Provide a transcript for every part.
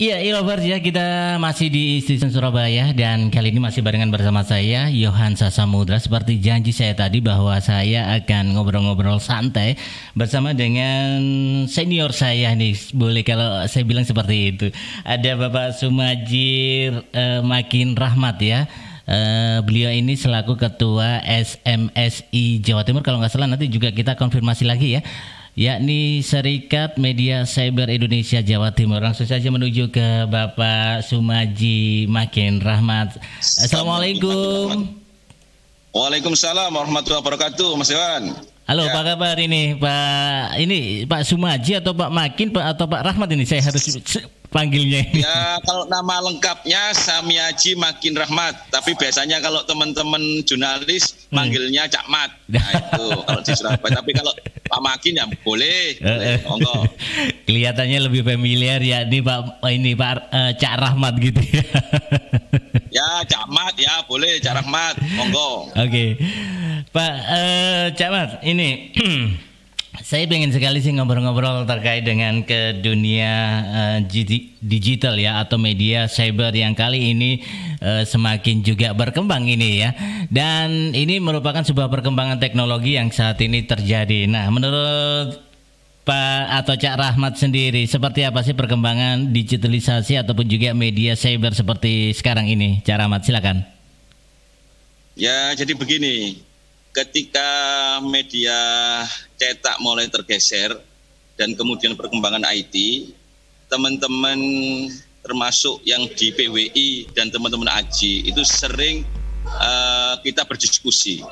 Iya, ya kita masih di Stasiun Surabaya dan kali ini masih barengan bersama saya Yohan Sasamudra. Seperti janji saya tadi bahwa saya akan ngobrol-ngobrol santai bersama dengan senior saya nih. Boleh kalau saya bilang seperti itu. Ada Bapak Sumajir Makin Rahmat ya. Beliau ini selaku Ketua SMSI Jawa Timur, kalau nggak salah, nanti juga kita konfirmasi lagi ya, yakni Serikat Media Cyber Indonesia Jawa Timur. Langsung saja menuju ke Bapak Sumaji Makin Rahmat. Assalamualaikum. Waalaikumsalam warahmatullahi wabarakatuh, Mas Iwan. Halo, ya. Apa kabar ini Pak Sumaji atau Pak Makin atau Pak Rahmat ini saya harus panggilnya ini? Ya, kalau nama lengkapnya Samiaji Makin Rahmat, tapi biasanya kalau teman-teman jurnalis manggilnya Cak Mat. Nah, itu kalau di Surabaya. Tapi kalau Pak Makin ya boleh, monggo. Kelihatannya lebih familiar ya Pak Cak Rahmat gitu ya. Ya, Cak Mat ya boleh, Cak Rahmat, monggo. Oke. Pak Cak Mat, ini saya pengen sekali sih ngobrol-ngobrol terkait dengan ke dunia digital ya, atau media cyber yang kali ini semakin juga berkembang ini ya. Dan ini merupakan sebuah perkembangan teknologi yang saat ini terjadi. Nah, menurut Pak atau Cak Rahmat sendiri, seperti apa sih perkembangan digitalisasi ataupun juga media cyber seperti sekarang ini? Cak Rahmat, silakan. Ya, jadi begini. Ketika media cetak mulai tergeser dan kemudian perkembangan IT, teman-teman termasuk yang di PWI dan teman-teman AJI itu sering kita berdiskusi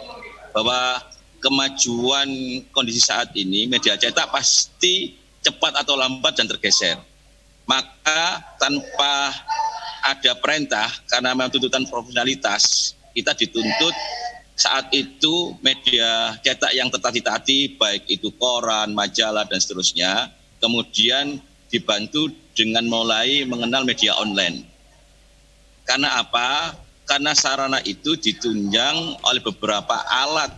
bahwa kemajuan kondisi saat ini media cetak pasti cepat atau lambat dan tergeser. Maka tanpa ada perintah, karena memang tuntutan profesionalitas, kita dituntut saat itu media cetak yang tertati-tati, baik itu koran, majalah, dan seterusnya, kemudian dibantu dengan mulai mengenal media online. Karena apa? Karena sarana itu ditunjang oleh beberapa alat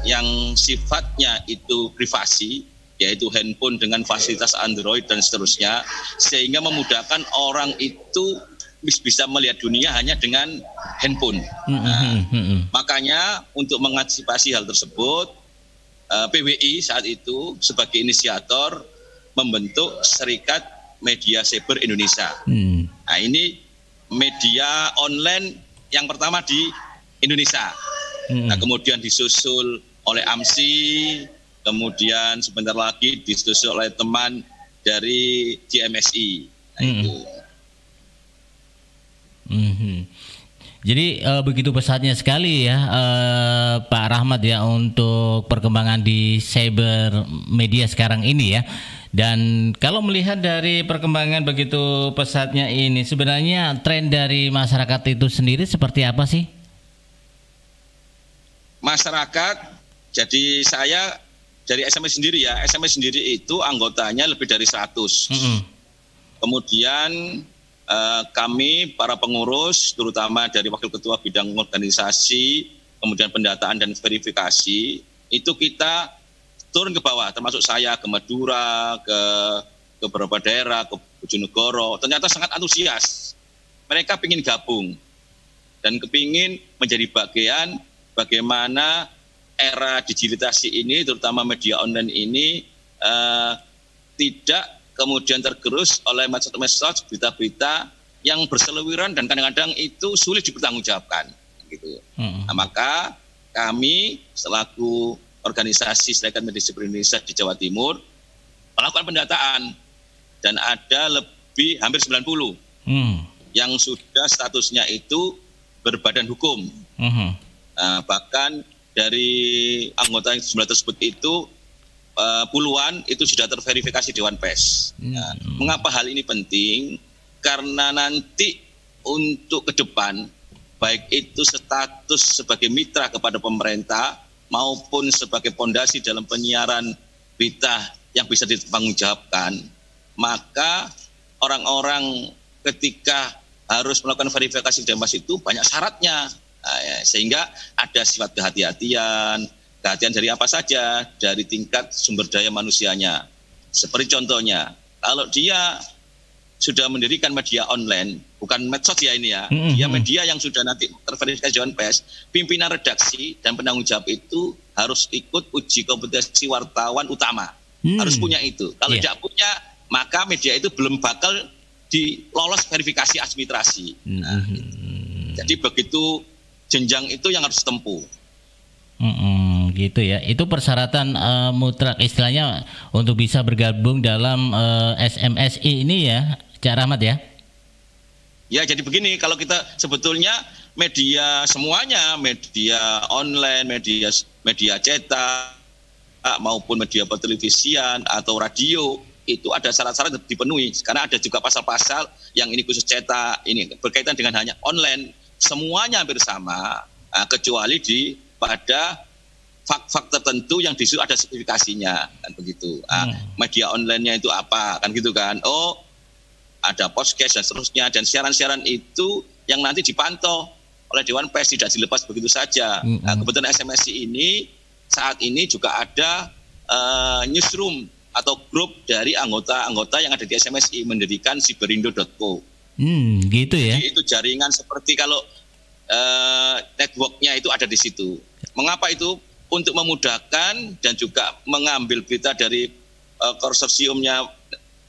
yang sifatnya itu privasi, yaitu handphone dengan fasilitas Android dan seterusnya, sehingga memudahkan orang itu bisa melihat dunia hanya dengan handphone. Nah, makanya untuk mengantisipasi hal tersebut, PWI saat itu sebagai inisiator membentuk Serikat Media Cyber Indonesia. Nah, ini media online yang pertama di Indonesia. Nah, kemudian disusul oleh AMSI, kemudian sebentar lagi disusul oleh teman dari GMSI. Nah, itu. Jadi begitu pesatnya sekali ya Pak Rahmat ya untuk perkembangan di cyber media sekarang ini ya. Dan kalau melihat dari perkembangan begitu pesatnya ini, sebenarnya tren dari masyarakat itu sendiri seperti apa sih? Masyarakat, jadi saya dari SMS sendiri ya, SMS sendiri itu anggotanya lebih dari 100. Kemudian kami para pengurus, terutama dari Wakil Ketua Bidang Organisasi, kemudian pendataan dan verifikasi, itu kita turun ke bawah, termasuk saya ke Madura, ke beberapa daerah, ke Bojonegoro, ternyata sangat antusias. Mereka ingin gabung dan kepingin menjadi bagian bagaimana era digitalisasi ini, terutama media online ini, tidak kemudian tergerus oleh medsos, berita-berita yang berseliweran dan kadang-kadang itu sulit dipertanggungjawabkan. Gitu. Nah, maka kami selaku organisasi Serikat Media Cyber Indonesia di Jawa Timur melakukan pendataan dan ada lebih hampir 90 yang sudah statusnya itu berbadan hukum. Nah, bahkan dari anggota yang jumlah tersebut itu puluhan itu sudah terverifikasi Dewan Pers. Nah, mengapa hal ini penting? Karena nanti untuk ke depan, baik itu status sebagai mitra kepada pemerintah maupun sebagai pondasi dalam penyiaran berita yang bisa dipertanggungjawabkan, maka orang-orang ketika harus melakukan verifikasi Dewan Pers itu banyak syaratnya. Nah, ya, sehingga ada sifat kehati-hatian dari apa saja, dari tingkat sumber daya manusianya. Seperti contohnya, kalau dia sudah mendirikan media online, bukan medsos ya ini ya, dia media yang sudah nanti terverifikasi Dewan Pers, pimpinan redaksi dan penanggung jawab itu harus ikut uji kompetensi wartawan utama, harus punya itu. Kalau tidak punya, maka media itu belum bakal dilolos verifikasi administrasi. Nah, jadi begitu jenjang itu yang harus ditempuh. Gitu ya. Itu persyaratan mutlak istilahnya untuk bisa bergabung dalam SMSI ini ya, Cak Rahmat ya. Ya, jadi begini, kalau kita sebetulnya media semuanya, media online, media cetak maupun media pertelevisian atau radio, itu ada syarat-syarat dipenuhi. Karena ada juga pasal-pasal yang ini khusus cetak, ini berkaitan dengan hanya online, semuanya hampir sama, kecuali pada fak-fak tertentu yang disitu ada sertifikasinya, kan begitu. Media online-nya itu apa, kan gitu kan. Oh, ada podcast dan seterusnya, dan siaran-siaran itu yang nanti dipantau oleh Dewan Pers, tidak dilepas begitu saja. Kebetulan SMSI ini saat ini juga ada newsroom atau grup dari anggota-anggota yang ada di SMSI, mendirikan siberindo.co. Gitu ya. Jadi itu jaringan seperti kalau networknya itu ada di situ. Mengapa itu? Untuk memudahkan dan juga mengambil berita dari konsorsiumnya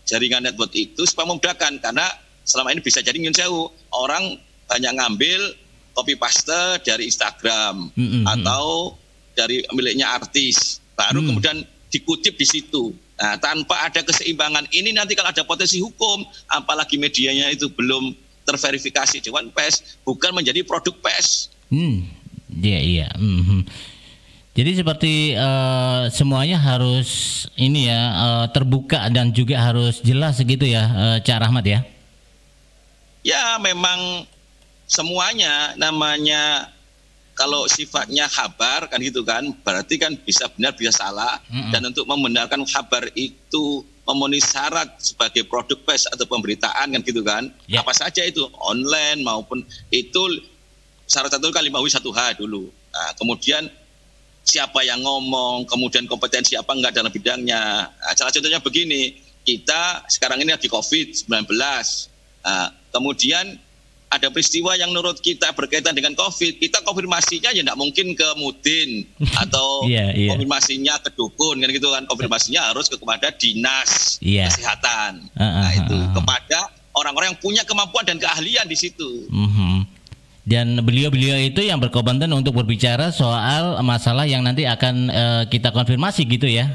jaringan network itu supaya memudahkan, karena selama ini bisa jadi jauh orang banyak ngambil copy paste dari Instagram atau dari miliknya artis, baru kemudian dikutip di situ. Nah, tanpa ada keseimbangan ini nanti kalau ada potensi hukum, apalagi medianya itu belum terverifikasi Dewan Pers, bukan menjadi produk pers. Iya. Jadi seperti semuanya harus ini ya terbuka dan juga harus jelas gitu ya, Cak Rahmat ya. Ya, memang semuanya namanya kalau sifatnya kabar kan gitu kan, berarti kan bisa benar bisa salah, dan untuk membenarkan kabar itu memenuhi syarat sebagai produk pers atau pemberitaan kan gitu kan. Apa saja itu, online maupun itu syarat satu kali 5W1H dulu. Nah, kemudian siapa yang ngomong, kemudian kompetensi apa enggak dalam bidangnya. Nah, salah contohnya begini, kita sekarang ini lagi COVID-19. Nah, kemudian ada peristiwa yang menurut kita berkaitan dengan COVID, kita konfirmasinya ya enggak mungkin ke Mudin atau konfirmasinya ke dukun kan gitu kan. Konfirmasinya harus kepada dinas kesehatan. Nah, itu kepada orang-orang yang punya kemampuan dan keahlian di situ. Dan beliau-beliau itu yang berkompeten untuk berbicara soal masalah yang nanti akan kita konfirmasi gitu ya,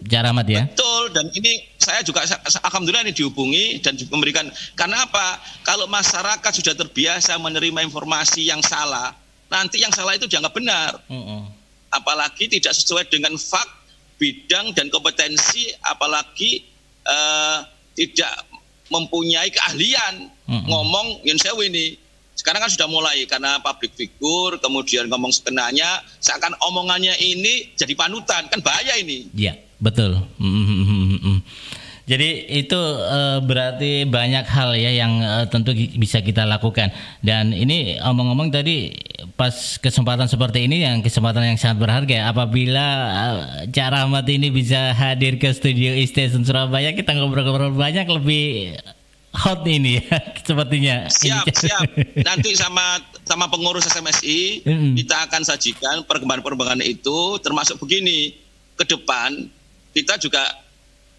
Cak Rahmat ya. Betul, dan ini saya juga alhamdulillah ini dihubungi dan memberikan, karena apa? Kalau masyarakat sudah terbiasa menerima informasi yang salah, nanti yang salah itu dianggap benar. Apalagi tidak sesuai dengan fak, bidang dan kompetensi, apalagi tidak mempunyai keahlian ngomong yang sewu ini. Sekarang kan sudah mulai karena public figure, kemudian ngomong sekenanya, seakan omongannya ini jadi panutan, kan bahaya ini. Iya, betul. Jadi itu berarti banyak hal ya yang tentu bisa kita lakukan. Dan ini omong-omong tadi pas kesempatan seperti ini, yang kesempatan yang sangat berharga. Apabila Cak Rahmat ini bisa hadir ke studio E-Station Surabaya, kita ngobrol-ngobrol banyak lebih hot ini ya sepertinya. Siap. Nanti sama pengurus SMSI kita akan sajikan perkembangan itu, termasuk begini, ke depan kita juga,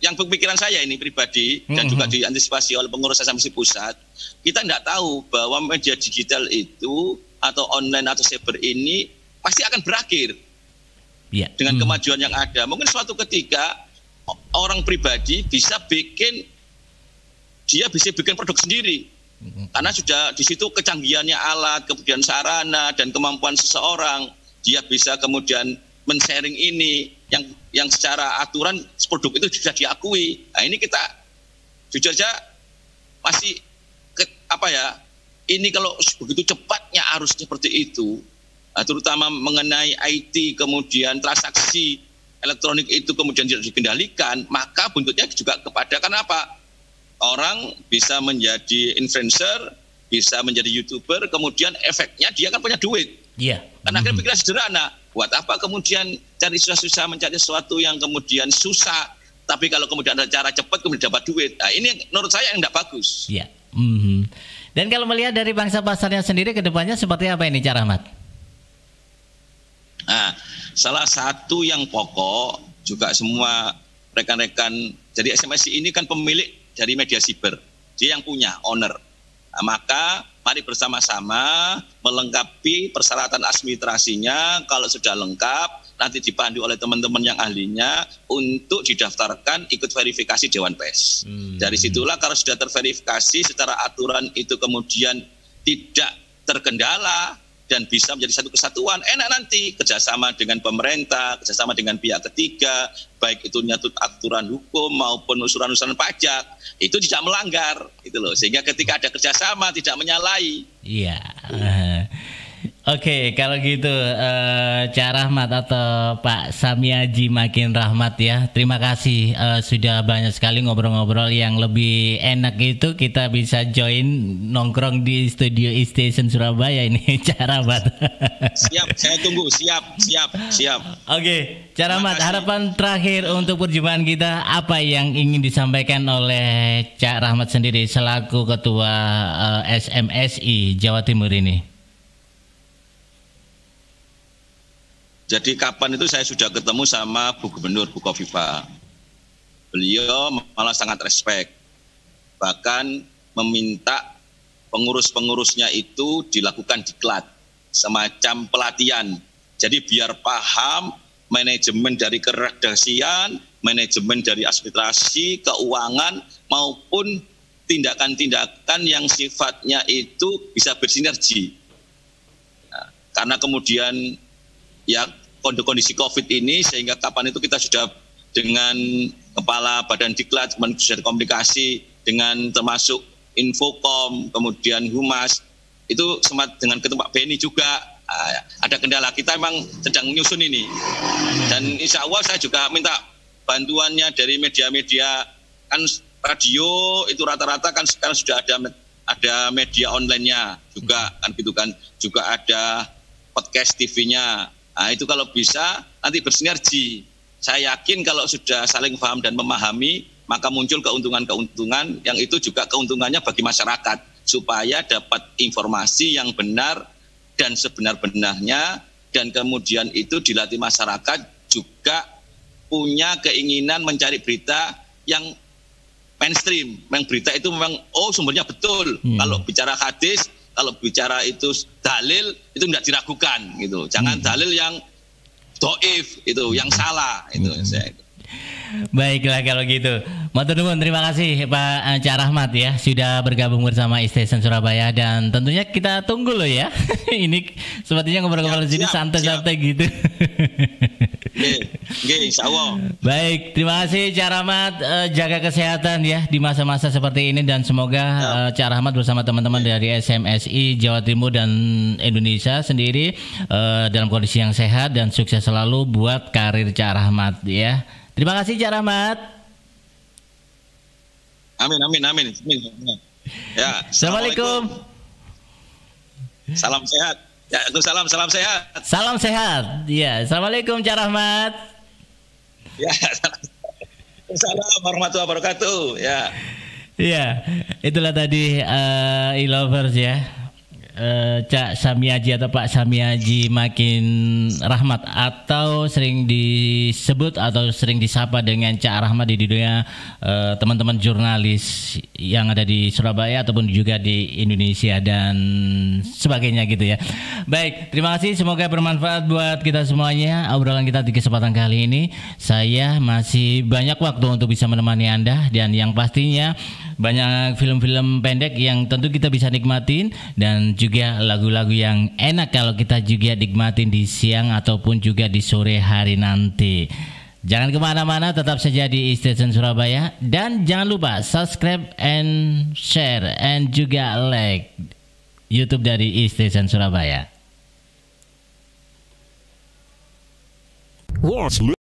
yang pemikiran saya ini pribadi dan juga diantisipasi oleh pengurus SMSI pusat, kita tidak tahu bahwa media digital itu atau online atau cyber ini pasti akan berakhir dengan kemajuan yang ada. Mungkin suatu ketika orang pribadi bisa bikin produk sendiri, karena sudah di situ kecanggihannya alat, kemudian sarana dan kemampuan seseorang, dia bisa kemudian men-sharing ini yang secara aturan produk itu sudah diakui. Nah, ini kita jujur saja masih ini kalau begitu cepatnya harus seperti itu, terutama mengenai IT, kemudian transaksi elektronik itu kemudian tidak dikendalikan, maka bentuknya juga kepada kenapa? Orang bisa menjadi influencer, bisa menjadi YouTuber, kemudian efeknya dia kan punya duit. Iya. Karena akhirnya pikiran sederhana, buat apa kemudian cari susah-susah mencari sesuatu yang kemudian susah, tapi kalau kemudian ada cara cepat kemudian dapat duit. Nah, ini menurut saya yang tidak bagus. Ya. Dan kalau melihat dari pangsa pasarnya sendiri ke depannya seperti apa ini Cak Rahmat? Nah, salah satu yang pokok juga semua rekan-rekan, jadi SMSI ini kan pemilik dari media siber, dia yang punya owner. Nah, maka mari bersama-sama melengkapi persyaratan administrasinya. Kalau sudah lengkap, nanti dipandu oleh teman-teman yang ahlinya untuk didaftarkan ikut verifikasi Dewan Pers. Dari situlah kalau sudah terverifikasi secara aturan itu kemudian tidak terkendala dan bisa menjadi satu kesatuan, enak nanti kerjasama dengan pemerintah, kerjasama dengan pihak ketiga, baik itu nyatut aturan hukum maupun usulan-usulan pajak, itu tidak melanggar, gitu loh. Sehingga ketika ada kerjasama tidak menyalahi. Iya. Oke, kalau gitu Cak Rahmat atau Pak Samiaji Makin Rahmat ya, terima kasih sudah banyak sekali ngobrol-ngobrol. Yang lebih enak itu kita bisa join nongkrong di studio E-Station Surabaya ini Cak Rahmat. Siap, saya tunggu, siap. Oke, Cak Rahmat, harapan terakhir untuk perjumpaan kita, apa yang ingin disampaikan oleh Cak Rahmat sendiri selaku Ketua SMSI Jawa Timur ini? Jadi kapan itu saya sudah ketemu sama Bu Gubernur, Bu Kofifa. Beliau malah sangat respect. Bahkan meminta pengurus-pengurusnya itu dilakukan diklat, semacam pelatihan. Jadi biar paham manajemen dari keredaksian, manajemen dari administrasi, keuangan, maupun tindakan-tindakan yang sifatnya itu bisa bersinergi. Nah, karena kemudian ya kondisi COVID ini, sehingga kapan itu kita sudah dengan Kepala Badan Diklat, sudah komunikasi dengan termasuk Infocom, kemudian Humas, itu sempat dengan Ketua Beni juga. Ada kendala, kita memang sedang menyusun ini. Dan insya Allah saya juga minta bantuannya dari media-media, kan radio itu rata-rata kan sekarang sudah ada media online-nya juga, kan gitu kan, juga ada podcast TV-nya. Nah, itu kalau bisa nanti bersinergi. Saya yakin kalau sudah saling paham dan memahami, maka muncul keuntungan-keuntungan yang itu juga keuntungannya bagi masyarakat, supaya dapat informasi yang benar dan sebenar-benarnya, dan kemudian itu dilatih masyarakat juga punya keinginan mencari berita yang mainstream. Yang berita itu memang sumbernya betul. Kalau bicara hadis, kalau bicara itu dalil, itu tidak diragukan gitu. Jangan dalil yang doif itu, yang salah itu. Baiklah kalau gitu. Matur nuwun, terima kasih Pak Cak Rahmat ya sudah bergabung bersama E-Station Surabaya, dan tentunya kita tunggu loh ya. Ini sepertinya ngobrol-ngobrol di sini santai-santai gitu. Oke, insya Allah. Baik, terima kasih Cak Rahmat, jaga kesehatan ya di masa-masa seperti ini, dan semoga Cak Rahmat bersama teman-teman dari SMSI Jawa Timur dan Indonesia sendiri dalam kondisi yang sehat dan sukses selalu buat karir Cak Rahmat ya. Terima kasih Cak Rahmat. Amin. Ya, Assalamualaikum. Salam sehat. Ya, salam sehat. Salam sehat. Ya, Assalamualaikum Cak Rahmat. Ya, Assalamualaikum warahmatullahi wabarakatuh. Ya. Ya, itulah tadi e-lovers ya. Cak Samiaji atau Pak Samiaji Makin Rahmat, atau sering disebut atau sering disapa dengan Cak Rahmat di dunia teman-teman jurnalis yang ada di Surabaya ataupun juga di Indonesia dan sebagainya gitu ya. Baik, terima kasih, semoga bermanfaat buat kita semuanya obrolan kita di kesempatan kali ini. Saya masih banyak waktu untuk bisa menemani Anda, dan yang pastinya banyak film-film pendek yang tentu kita bisa nikmatin, dan juga lagu-lagu yang enak kalau kita juga nikmatin di siang ataupun juga di sore hari nanti. Jangan kemana-mana, tetap saja di E-Station Surabaya, dan jangan lupa subscribe and share and juga like YouTube dari E-Station Surabaya.